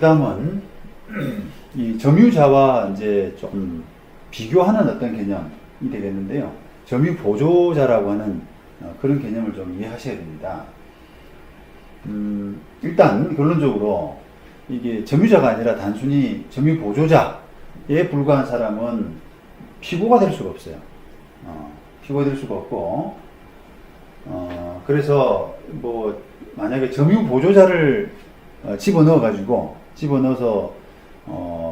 그 다음은 이 점유자와 이제 좀 비교하는 어떤 개념이 되겠는데요. 점유보조자라고 하는 그런 개념을 좀 이해하셔야 됩니다. 일단 결론적으로 이게 점유자가 아니라 단순히 점유보조자에 불과한 사람은 피고가 될 수가 없어요. 피고가 될 수가 없고, 그래서 뭐 만약에 점유보조자를 집어넣어서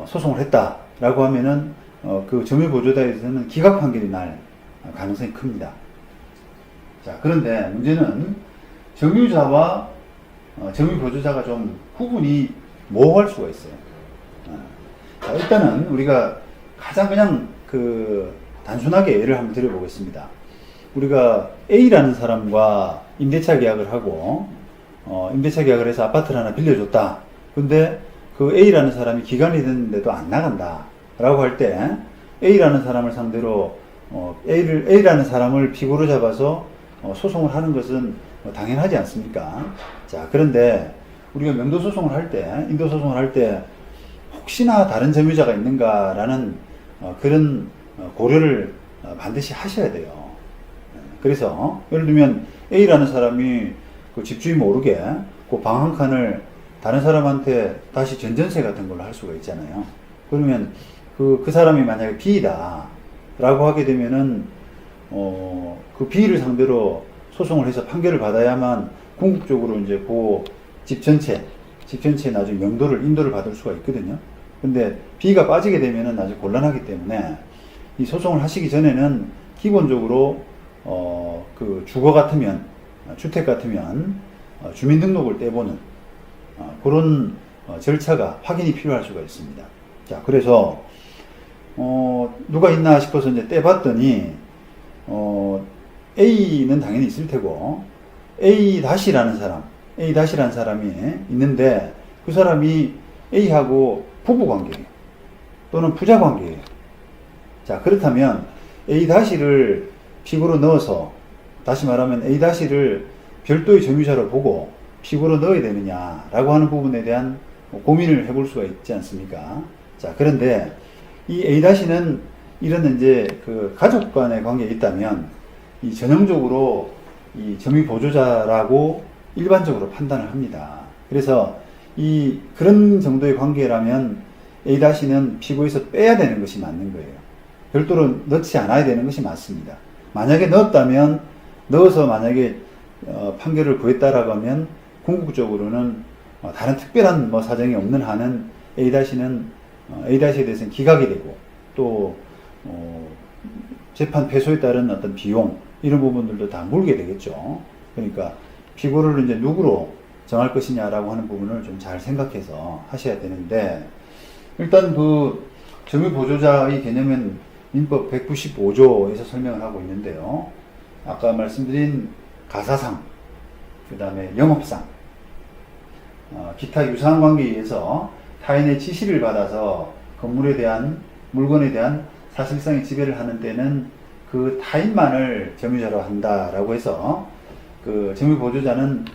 소송을 했다라고 하면은 그 점유보조자에 대해서는 기각 판결이 날 가능성이 큽니다. 자, 그런데 문제는 점유자와 점유보조자가 좀 구분이 모호할 수가 있어요. 자, 일단은 우리가 가장 그냥 단순하게 예를 한번 드려보겠습니다. 우리가 A라는 사람과 임대차 계약을 하고 임대차 계약을 해서 아파트를 하나 빌려줬다. 근데 그 A라는 사람이 기간이 됐는데도 안 나간다 라고 할 때 A라는 사람을 상대로 A라는 사람을 피고로 잡아서 소송을 하는 것은 당연하지 않습니까? 자, 그런데 우리가 명도소송을 할 때, 인도소송을 할 때 혹시나 다른 점유자가 있는가라는 그런 고려를 반드시 하셔야 돼요. 그래서 예를 들면 A라는 사람이 그 집주인 모르게 그 방 한 칸을 다른 사람한테 다시 전전세 같은 걸로 할 수가 있잖아요. 그러면 그 사람이 만약에 B다 라고 하게 되면은 그 B를 상대로 소송을 해서 판결을 받아야만 궁극적으로 이제 그 집 전체 나중에 인도를 받을 수가 있거든요. 근데 B가 빠지게 되면은 아주 곤란하기 때문에 이 소송을 하시기 전에는 기본적으로 그 주택 같으면 주민등록을 떼보는 그런 절차가 확인이 필요할 수가 있습니다. 자, 그래서 누가 있나 싶어서 이제 떼봤더니 A는 당연히 있을 테고 A-라는 사람이 있는데 그 사람이 A하고 부부관계예요. 또는 부자관계예요. 자, 그렇다면 A-를 피고로 넣어서 다시 말하면 A-를 별도의 점유자로 보고 피고로 넣어야 되느냐라고 하는 부분에 대한 고민을 해볼 수가 있지 않습니까? 자, 그런데 이 A-는 이런 이제 그 가족 간의 관계에 있다면 이 전형적으로 이 점유보조자라고 일반적으로 판단을 합니다. 그래서 그런 정도의 관계라면 A-는 피고에서 빼야 되는 것이 맞는 거예요. 별도로 넣지 않아야 되는 것이 맞습니다. 만약에 넣어서 만약에 판결을 구했다라고 하면 궁극적으로는 다른 특별한 사정이 없는 한은 A-는 A에 대해서는 기각이 되고 또 재판 패소에 따른 어떤 비용 이런 부분들도 다 물게 되겠죠. 그러니까 피고를 이제 누구로 정할 것이냐라고 하는 부분을 좀 잘 생각해서 하셔야 되는데, 일단 그 점유보조자의 개념은 민법 195조에서 설명을 하고 있는데요. 아까 말씀드린 가사상, 그 다음에 영업상, 기타 유사한 관계에 의해서 타인의 지시를 받아서 물건에 대한 사실상의 지배를 하는 때는 그 타인만을 점유자로 한다라고 해서 그 점유보조자는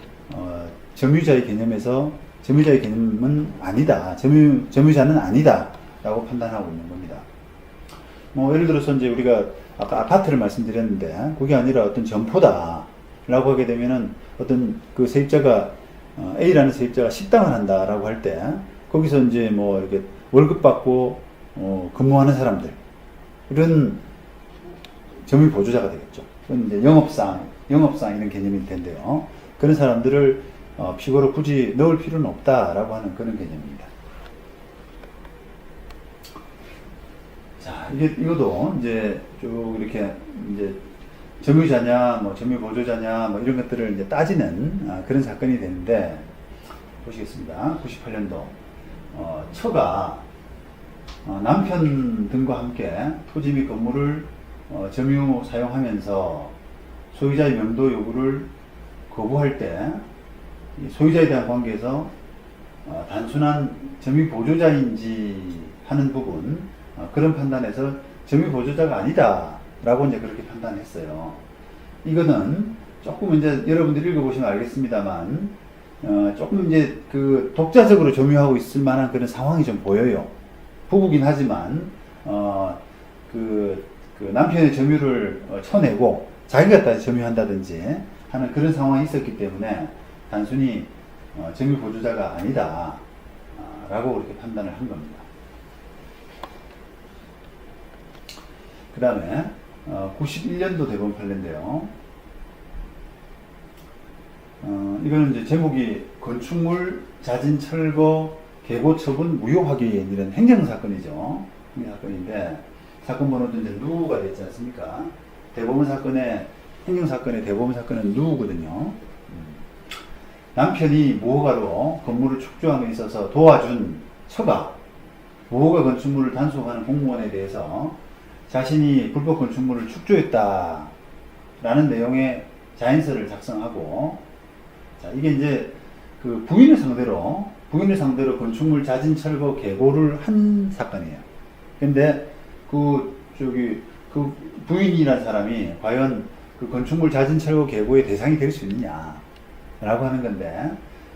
점유자의 개념은 아니다. 점유자는 아니다. 라고 판단하고 있는 겁니다. 예를 들어서 이제 우리가 아까 아파트를 말씀드렸는데 그게 아니라 어떤 점포다. 라고 하게 되면은 어떤 그 세입자가 A라는 세입자가 식당을 한다라고 할 때 거기서 이제 이렇게 월급 받고 근무하는 사람들 이런 점유보조자가 되겠죠. 그건 이제 영업상 이런 개념일 텐데요. 그런 사람들을 피고로 굳이 넣을 필요는 없다라고 하는 그런 개념입니다. 자, 이것도 이제 쭉 이렇게 이제 점유자냐, 점유보조자냐, 이런 것들을 이제 따지는 그런 사건이 되는데, 보시겠습니다. 98년도 처가 남편 등과 함께 토지 및 건물을 점유 사용하면서 소유자의 명도 요구를 거부할 때 소유자에 대한 관계에서 단순한 점유보조자인지 하는 부분, 그런 판단에서 점유보조자가 아니다 라고 이제 그렇게 판단했어요. 이거는 조금 이제 여러분들이 읽어보시면 알겠습니다만 조금 이제 그 독자적으로 점유하고 있을 만한 그런 상황이 좀 보여요. 부부긴 하지만, 그 남편의 점유를 쳐내고 자기가 다 점유한다든지 하는 그런 상황이 있었기 때문에 단순히 점유 보조자가 아니다. 라고 그렇게 판단을 한 겁니다. 그 다음에 91년도 대법원 판례인데요. 이거는 이제 제목이 건축물 자진 철거 개고 처분 무효 확인 이런 행정사건이죠. 행정사건인데 사건 번호도 이제 누가 됐지 않습니까? 대법원 사건의 행정사건의 대법원 사건은 누거든요. 남편이 무허가로 건물을 축조함에 있어서 도와준 처가 무허가 건축물을 단속하는 공무원에 대해서 자신이 불법 건축물을 축조했다 라는 내용의 자인서를 작성하고, 자, 이게 이제 그 부인을 상대로 건축물 자진 철거 계고를 한 사건이에요. 근데 그 부인이라는 사람이 과연 그 건축물 자진 철거 계고의 대상이 될 수 있느냐 라고 하는 건데,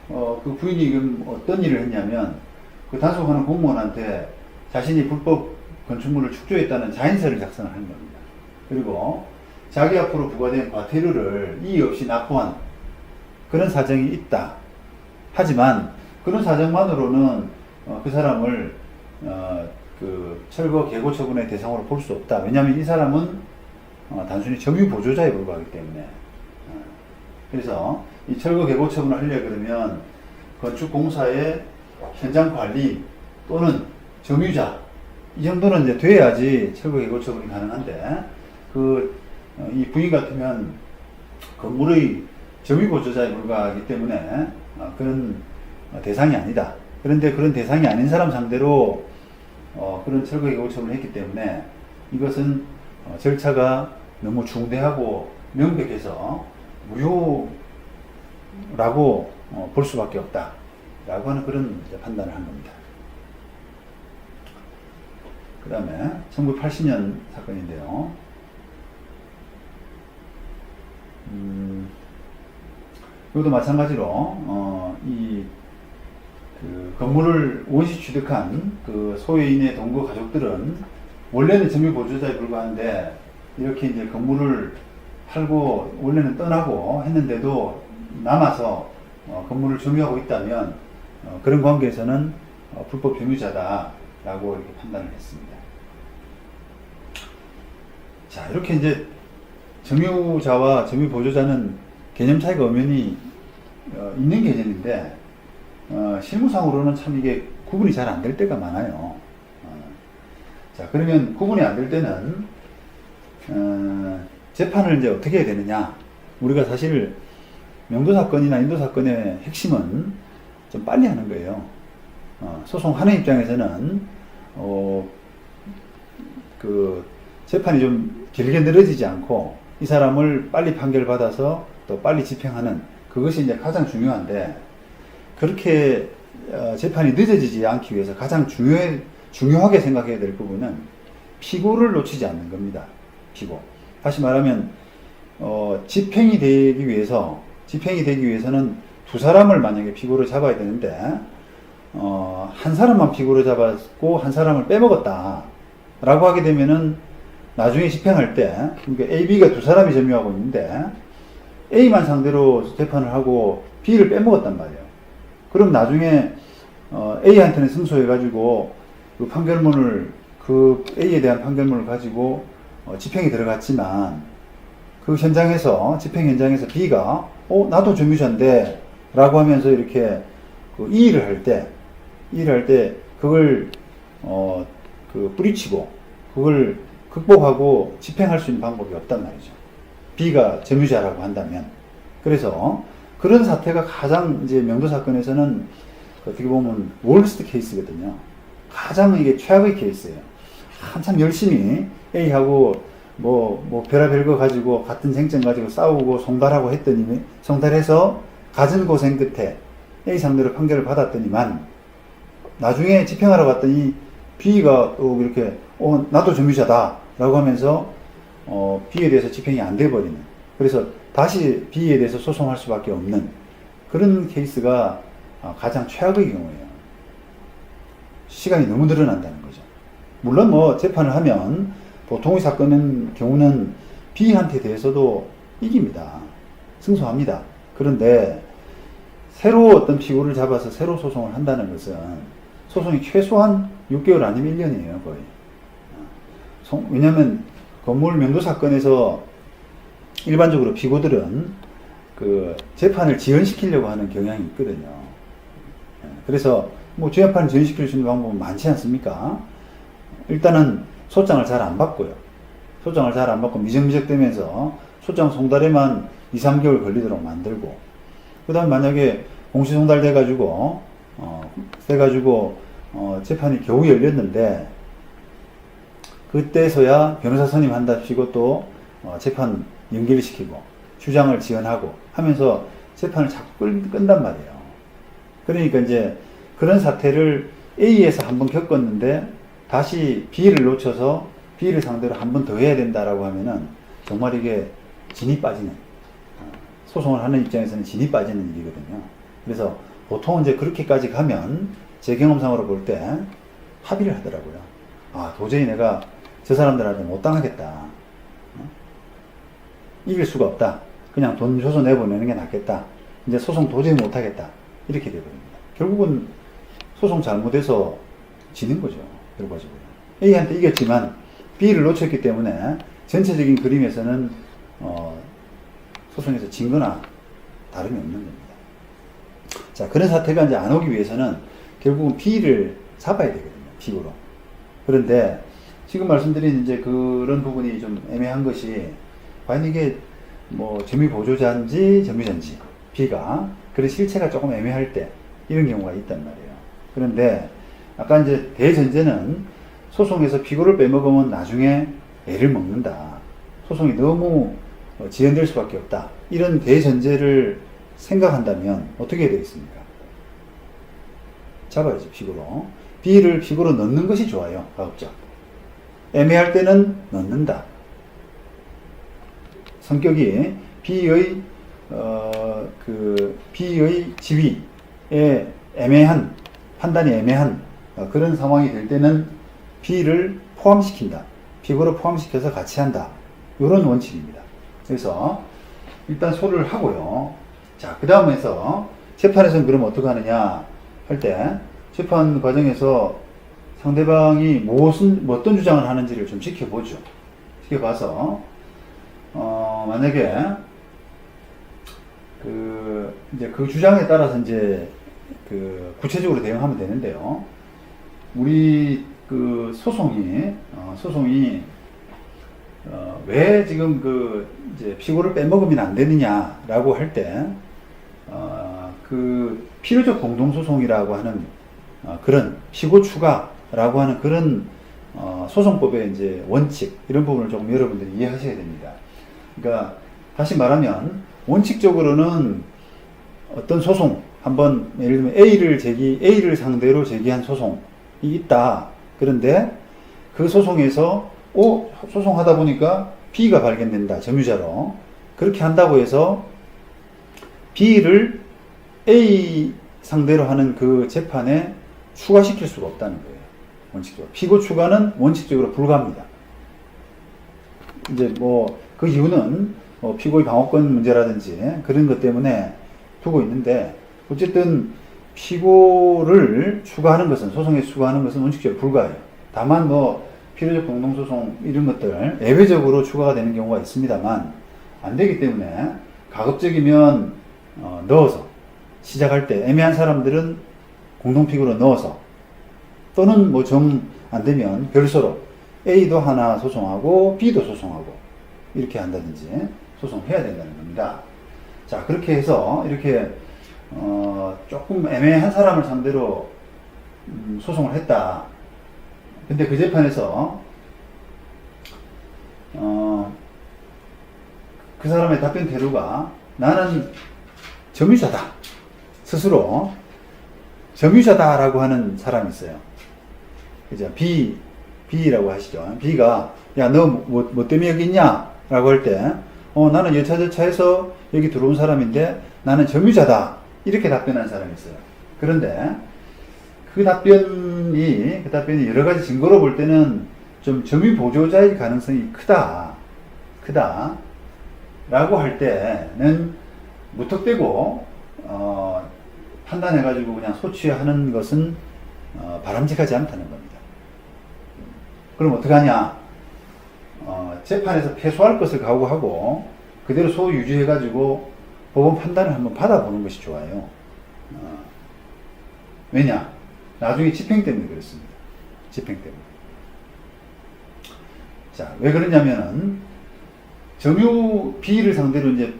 그 부인이 그럼 어떤 일을 했냐면 그 단속하는 공무원한테 자신이 불법 건축물을 축조했다는 자인서를 작성을 한 겁니다. 그리고 자기 앞으로 부과된 과태료를 이의 없이 납부한 그런 사정이 있다. 하지만 그런 사정만으로는 그 사람을 그 철거 개고 처분의 대상으로 볼 수 없다. 왜냐하면 이 사람은 단순히 점유 보조자에 불과하기 때문에. 그래서 이 철거 개고 처분을 하려 그러면 건축공사의 현장 관리 또는 점유자 이 정도는 이제 돼야지 철거 개고 처분이 가능한데, 이 부인 같으면 건물의 점유 보조자에 불과하기 때문에 그런 대상이 아니다. 그런데 그런 대상이 아닌 사람 상대로 그런 철거 개고 처분을 했기 때문에 이것은 절차가 너무 중대하고 명백해서 무효라고 볼 수밖에 없다 라고 하는 그런 판단을 한 겁니다. 그 다음에 1980년 사건인데요. 이것도 마찬가지로 그 건물을 원시 취득한 그 소유인의 동거 가족들은 원래는 점유 보조자에 불과한데 이렇게 이제 건물을 팔고 원래는 떠나고 했는데도 남아서 건물을 점유하고 있다면 그런 관계에서는 불법 점유자다라고 이렇게 판단을 했습니다. 자, 이렇게 이제 점유자와 점유 보조자는 개념 차이가 엄연히 있는 개념인데 실무상으로는 참 이게 구분이 잘 안 될 때가 많아요. 자, 그러면 구분이 안 될 때는 재판을 이제 어떻게 해야 되느냐? 우리가 사실 명도사건이나 인도사건의 핵심은 좀 빨리 하는 거예요. 소송하는 입장에서는 그 재판이 좀 길게 늘어지지 않고 이 사람을 빨리 판결받아서 또 빨리 집행하는 그것이 이제 가장 중요한데, 그렇게 재판이 늦어지지 않기 위해서 가장 중요하게 생각해야 될 부분은 피고를 놓치지 않는 겁니다. 피고. 다시 말하면 집행이 되기 위해서는 두 사람을 만약에 피고로 잡아야 되는데 한 사람만 피고로 잡았고 한 사람을 빼먹었다 라고 하게 되면은 나중에 집행할 때, 그러니까 A, B가 두 사람이 점유하고 있는데 A만 상대로 재판을 하고 B를 빼먹었단 말이에요. 그럼 나중에 A한테는 승소해가지고 그 판결문을, 그 A에 대한 판결문을 가지고 집행이 들어갔지만 그 현장에서, 집행 현장에서 B가 나도 점유자인데 라고 하면서 이렇게 그 이의를 할 때 그걸 그 뿌리치고 그걸 극복하고 집행할 수 있는 방법이 없단 말이죠. B가 점유자라고 한다면. 그래서 그런 사태가 가장 이제 명도사건에서는 어떻게 보면 월스트 케이스거든요. 가장 이게 최악의 케이스예요. 한참 열심히 A하고 뭐 별의별 거 가지고 같은 쟁점 가지고 싸우고 송달해서 갖은 고생 끝에 A 상대로 판결을 받았더니만 나중에 집행하러 갔더니 B가 또 이렇게 나도 점유자다 라고 하면서 B에 대해서 집행이 안 돼버리는, 그래서 다시 B에 대해서 소송할 수밖에 없는 그런 케이스가 가장 최악의 경우예요. 시간이 너무 늘어난다는 거죠. 물론 뭐 재판을 하면 보통의 사건의 경우는 B한테 대해서도 이깁니다. 승소합니다. 그런데 새로 어떤 피고를 잡아서 새로 소송을 한다는 것은 소송이 최소한 6개월 아니면 1년이에요, 거의. 왜냐하면 건물 명도 사건에서 일반적으로 피고들은 그 재판을 지연시키려고 하는 경향이 있거든요. 그래서 뭐 재판을 지연시킬 수 있는 방법은 많지 않습니까? 일단은 소장을 잘 안 받고요. 소장을 잘 안 받고 미적미적되면서 소장 송달에만 2, 3개월 걸리도록 만들고, 그 다음 만약에 공시송달 돼가지고 재판이 겨우 열렸는데, 그때서야 변호사 선임한답시고 또 재판 연기를 시키고 주장을 지연하고 하면서 재판을 자꾸 끈단 말이에요. 그러니까 이제 그런 사태를 A에서 한번 겪었는데 다시 B를 놓쳐서 B를 상대로 한 번 더 해야 된다라고 하면은 정말 이게 진이 빠지는, 소송을 하는 입장에서는 진이 빠지는 일이거든요. 그래서 보통 이제 그렇게까지 가면 제 경험상으로 볼 때 합의를 하더라고요. 도저히 내가 저 사람들한테 못 당하겠다. 이길 수가 없다. 그냥 돈 줘서 내보내는 게 낫겠다. 이제 소송 도저히 못 하겠다. 이렇게 되거든요. 결국은 소송 잘못해서 지는 거죠. 결과적으로. A한테 이겼지만 B를 놓쳤기 때문에 전체적인 그림에서는 소송에서 진 거나 다름이 없는 겁니다. 자, 그런 사태가 이제 안 오기 위해서는 결국은 B를 잡아야 되거든요. 피고로. 그런데 지금 말씀드린 이제 그런 부분이 좀 애매한 것이, 과연 이게 뭐 점유보조자인지 점유자인지 B가 그런 실체가 조금 애매할 때 이런 경우가 있단 말이에요. 그런데 아까 이제 대전제는 소송에서 피고를 빼먹으면 나중에 애를 먹는다. 소송이 너무 지연될 수밖에 없다. 이런 대전제를 생각한다면 어떻게 해야 되겠습니까? 잡아야죠, 피고로. B를 피고로 넣는 것이 좋아요, 가급적. 애매할 때는 넣는다. 성격이 B의 B의 지위에 애매한, 판단이 애매한 그런 상황이 될 때는 B를 포함시킨다. 피고로 포함시켜서 같이 한다. 이런 원칙입니다. 그래서 일단 소를 하고요. 자, 그 다음에서 재판에서는 그럼 어떻게 하느냐 할 때, 재판 과정에서 상대방이 어떤 주장을 하는지를 좀 지켜보죠. 지켜봐서 만약에 이제 그 주장에 따라서 이제 구체적으로 대응하면 되는데요. 우리 소송이 왜 지금 이제 피고를 빼먹으면 안 되느냐라고 할 때, 필요적 공동소송이라고 하는 그런 피고 추가라고 하는 그런 소송법의 이제 원칙, 이런 부분을 조금 여러분들이 이해하셔야 됩니다. 그러니까 다시 말하면 원칙적으로는 어떤 소송, 한번 예를 들면 A를 상대로 제기한 소송이 있다. 그런데 그 소송에서 소송하다 보니까 B가 발견된다. 점유자로. 그렇게 한다고 해서 B를 A 상대로 하는 그 재판에 추가시킬 수가 없다는 거예요. 원칙적으로. 피고 추가는 원칙적으로 불가합니다. 이제 그 이유는 피고의 방어권 문제라든지 그런 것 때문에 두고 있는데, 어쨌든 피고를 추가하는 것은, 소송에 추가하는 것은 원칙적으로 불가해요. 다만 필요적 공동소송 이런 것들 예외적으로 추가가 되는 경우가 있습니다만 안 되기 때문에 가급적이면 넣어서, 시작할 때 애매한 사람들은 공동피고로 넣어서, 또는 정 안 되면 별도로 A도 하나 소송하고 B도 소송하고 이렇게 한다든지 소송해야 된다는 겁니다. 자, 그렇게 해서 이렇게 조금 애매한 사람을 상대로 소송을 했다. 근데 그 재판에서 그 사람의 답변 태도가, 나는 점유자다, 스스로 점유자다라고 하는 사람이 있어요. 그죠? B라고 하시죠. B가, 야, 너 뭐 때문에 여기 있냐? 라고 할 때, 나는 여차저차해서 여기 들어온 사람인데 나는 점유자다. 이렇게 답변한 사람이 있어요. 그런데 그 답변이 여러 가지 증거로 볼 때는 좀 점유 보조자의 가능성이 크다. 라고 할 때는 무턱대고, 판단해가지고 그냥 소취하는 것은, 바람직하지 않다는 겁니다. 그럼 어떡하냐? 재판에서 패소할 것을 각오하고, 그대로 소유지해가지고 법원 판단을 한번 받아보는 것이 좋아요. 왜냐? 나중에 집행 때문에 그렇습니다. 집행 때문에. 자, 왜 그러냐면은, 점유 B를 상대로 이제,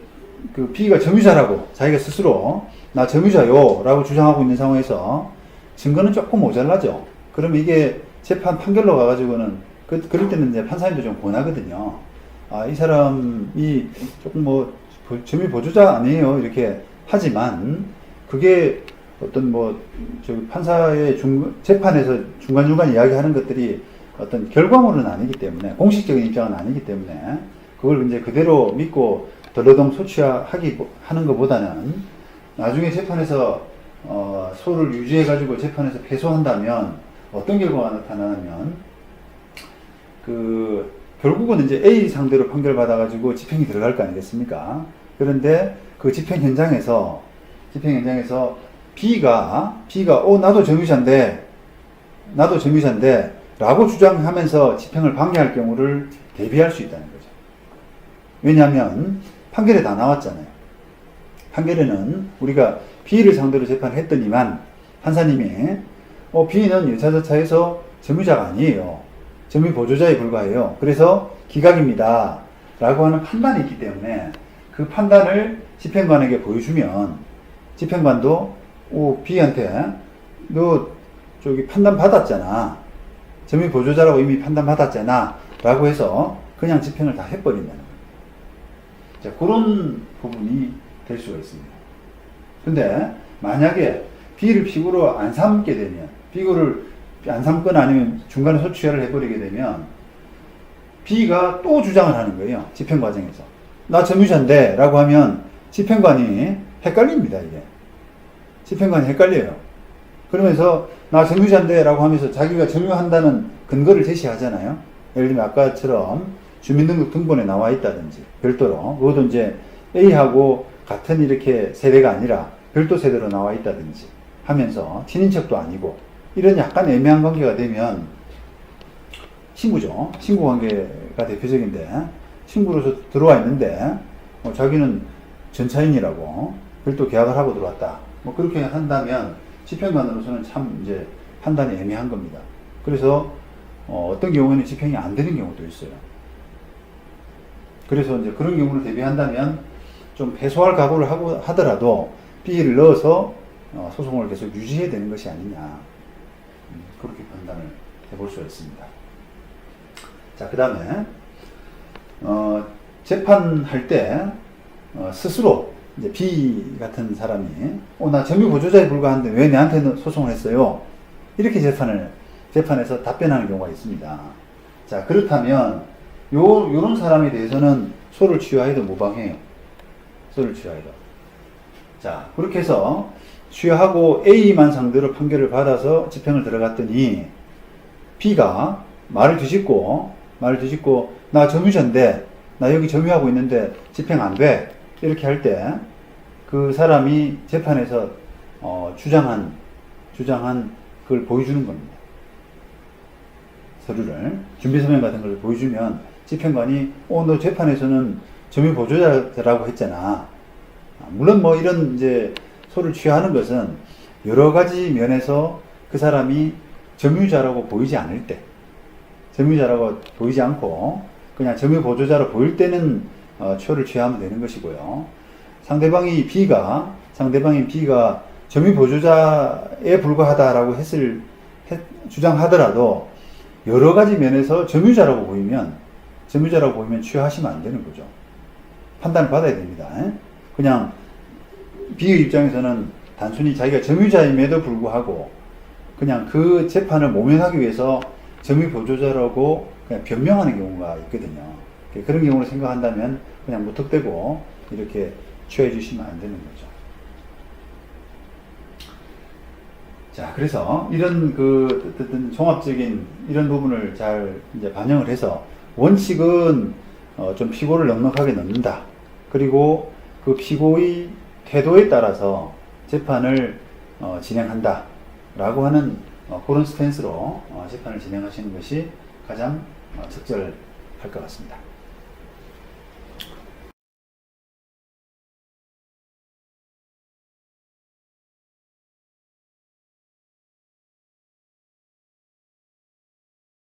그 B가 점유자라고 자기가 스스로, 나 점유자요 라고 주장하고 있는 상황에서 증거는 조금 모자라죠. 그러면 이게 재판 판결로 가가지고는, 그럴 때는 이제 판사님도 좀 권하거든요. 아, 이 사람이 조금 뭐, 점유 보조자 아니에요. 이렇게 하지만, 그게 어떤 뭐, 판사의 재판에서 중간중간 이야기하는 것들이 어떤 결과물은 아니기 때문에, 공식적인 입장은 아니기 때문에, 그걸 이제 그대로 믿고 덜러덩 하는 것보다는 나중에 재판에서, 소를 유지해가지고 재판에서 패소한다면, 어떤 결과가 나타나냐면, 결국은 이제 A 상대로 판결받아가지고 집행이 들어갈 거 아니겠습니까? 그런데 그 집행 현장에서 B가, 나도 점유자인데, 라고 주장하면서 집행을 방해할 경우를 대비할 수 있다는 거죠. 왜냐하면, 판결에 다 나왔잖아요. 판결에는 우리가 B를 상대로 재판을 했더니만, 판사님이, B는 여차저차해서 점유자가 아니에요. 점유 보조자에 불과해요. 그래서 기각입니다. 라고 하는 판단이 있기 때문에, 그 판단을 집행관에게 보여주면, 집행관도, B한테, 너, 판단 받았잖아. 점유 보조자라고 이미 판단 받았잖아. 라고 해서 그냥 집행을 다 해버린다는 거예요. 자, 그런 부분이 될 수가 있습니다. 근데, 만약에 B를 피고로 안 삼게 되면, B를 안 삼거나 아니면 중간에 소취를 해버리게 되면, B가 또 주장을 하는 거예요. 집행 과정에서. 나 점유자인데, 라고 하면, 집행관이 헷갈립니다, 이게. 집행관이 헷갈려요. 그러면서 나 점유자인데 라고 하면서 자기가 점유한다는 근거를 제시하잖아요. 예를 들면 아까처럼 주민등록 등본에 나와 있다든지 별도로, 그것도 이제 A하고 같은 이렇게 세대가 아니라 별도 세대로 나와 있다든지 하면서 친인척도 아니고 이런 약간 애매한 관계가 되면 친구죠. 친구 관계가 대표적인데 친구로서 들어와 있는데 자기는 전차인이라고 별도 계약을 하고 들어왔다. 뭐 그렇게 한다면 집행관으로서는 참 이제 판단이 애매한 겁니다. 그래서 어떤 경우에는 집행이 안 되는 경우도 있어요. 그래서 이제 그런 경우를 대비한다면 좀 패소할 각오를 하더라도 B를 넣어서 소송을 계속 유지해야 되는 것이 아니냐, 그렇게 판단을 해볼 수가 있습니다. 자, 그 다음에 재판할 때 스스로 이제 B 같은 사람이 나 점유 보조자에 불과한데 왜 내한테 소송을 했어요? 이렇게 재판에서 답변하는 경우가 있습니다. 자, 그렇다면 요런 사람에 대해서는 소를 취하해도 무방해요. 소를 취하해도. 자, 그렇게 해서 취하하고 A만 상대로 판결을 받아서 집행을 들어갔더니 B가 말을 뒤집고 나 점유자인데 나 여기 점유하고 있는데 집행 안 돼. 이렇게 할 때 그 사람이 재판에서 주장한 그걸 보여주는 겁니다. 서류를 준비서면 같은 걸 보여주면 집행관이 너 재판에서는 점유 보조자라고 했잖아. 물론 뭐 이런 이제 소를 취하는 것은 여러 가지 면에서 그 사람이 점유자라고 보이지 않을 때, 점유자라고 보이지 않고 그냥 점유 보조자로 보일 때는 초를 취하면 되는 것이고요. 상대방이 B가 점유 보조자에 불과하다라고 주장하더라도 여러 가지 면에서 점유자라고 보이면 취하하시면 안 되는 거죠. 판단을 받아야 됩니다. 그냥 B의 입장에서는 단순히 자기가 점유자임에도 불구하고 그냥 그 재판을 모면하기 위해서 점유 보조자라고 그냥 변명하는 경우가 있거든요. 그런 경우를 생각한다면 그냥 무턱대고 이렇게 취해 주시면 안 되는 거죠. 자, 그래서 이런 그 어떤 종합적인 이런 부분을 잘 이제 반영을 해서 원칙은 좀 피고를 넉넉하게 넣는다. 그리고 그 피고의 태도에 따라서 재판을 진행한다. 라고 하는 그런 스탠스로 재판을 진행하시는 것이 가장 적절할 것 같습니다.